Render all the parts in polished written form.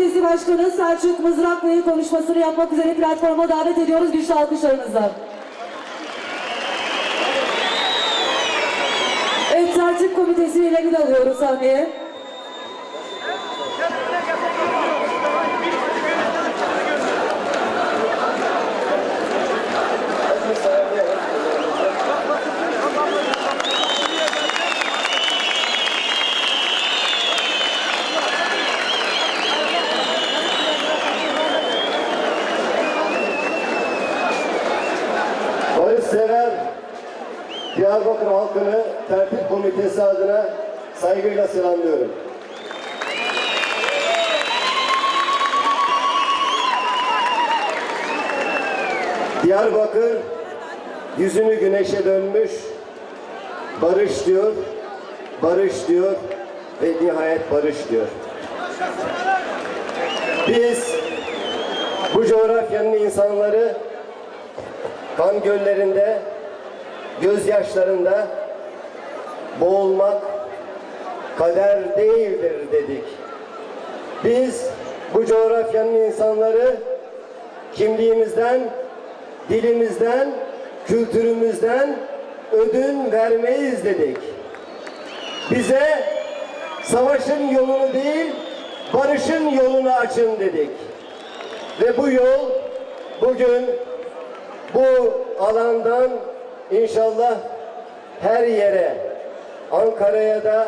Komitesi Başkanı Selçuk Mızraklı'yı konuşmasını yapmak üzere platforma davet ediyoruz güçlü alkışlarınızla. Evet, Tertip Komitesi üyelerini de alıyoruz sahneye. Barışsever Diyarbakır halkını Tertip Komitesi adına saygıyla selamlıyorum. Diyarbakır yüzünü güneşe dönmüş, barış diyor, barış diyor ve nihayet barış diyor. Biz bu coğrafyanın insanları kan göllerinde, gözyaşlarında boğulmak kader değildir dedik. Biz bu coğrafyanın insanları kimliğimizden, dilimizden, kültürümüzden ödün vermeyiz dedik. Bize savaşın yolunu değil, barışın yolunu açın dedik. Ve bu yol bugün bu alandan inşallah her yere, Ankara'ya da,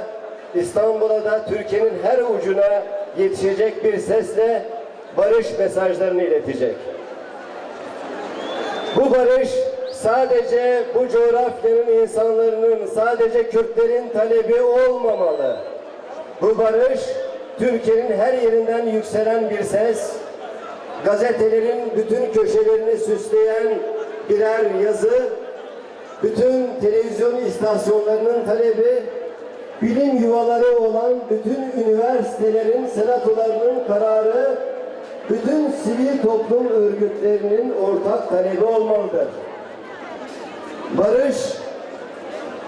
İstanbul'a da, Türkiye'nin her ucuna yetişecek bir sesle barış mesajlarını iletecek. Bu barış sadece bu coğrafyanın insanların, sadece Kürtlerin talebi olmamalı. Bu barış Türkiye'nin her yerinden yükselen bir ses, gazetelerin bütün köşelerini süsleyen birer yazı, bütün televizyon istasyonlarının talebi, bilim yuvaları olan bütün üniversitelerin senatolarının kararı, bütün sivil toplum örgütlerinin ortak talebi olmalıdır. Barış,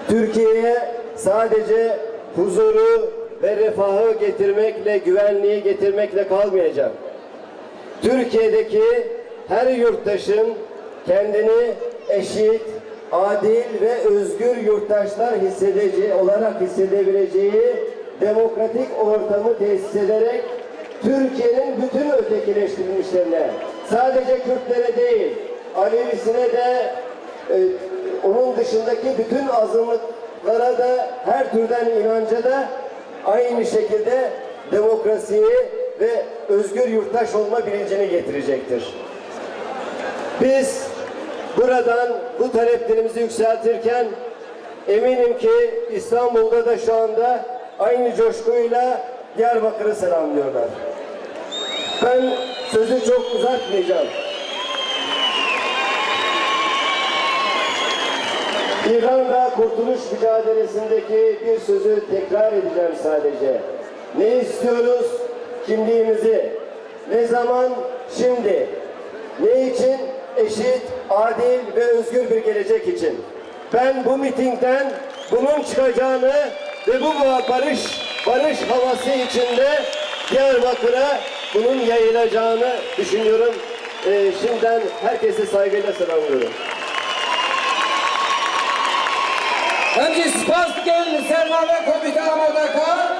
Türkiye'ye sadece huzuru ve refahı getirmekle, güvenliği getirmekle kalmayacak. Türkiye'deki her yurttaşın kendini eşit, adil ve özgür yurttaşlar olarak hissedebileceği demokratik ortamı tesis ederek Türkiye'nin bütün ötekileştirilmişlerine, sadece Kürtlere değil, Alevisine de, onun dışındaki bütün azınlıklara da, her türden inanca da aynı şekilde demokrasiyi ve özgür yurttaş olma bilincini getirecektir. Biz buradan bu taleplerimizi yükseltirken eminim ki İstanbul'da da şu anda aynı coşkuyla Diyarbakır'ı selamlıyorlar. Ben sözü çok uzatmayacağım. İran'da kurtuluş mücadelesindeki bir sözü tekrar edeceğim sadece. Ne istiyoruz? Kimliğimizi. Ne zaman? Şimdi. Ne için? Eşit, adil ve özgür bir gelecek için. Ben bu mitingden bunun çıkacağını ve bu barış havası içinde Diyarbakır'a bunun yayılacağını düşünüyorum. Şimdiden herkese saygıyla selamlıyorum. Önce spas gelin Sermave Komite Amadaka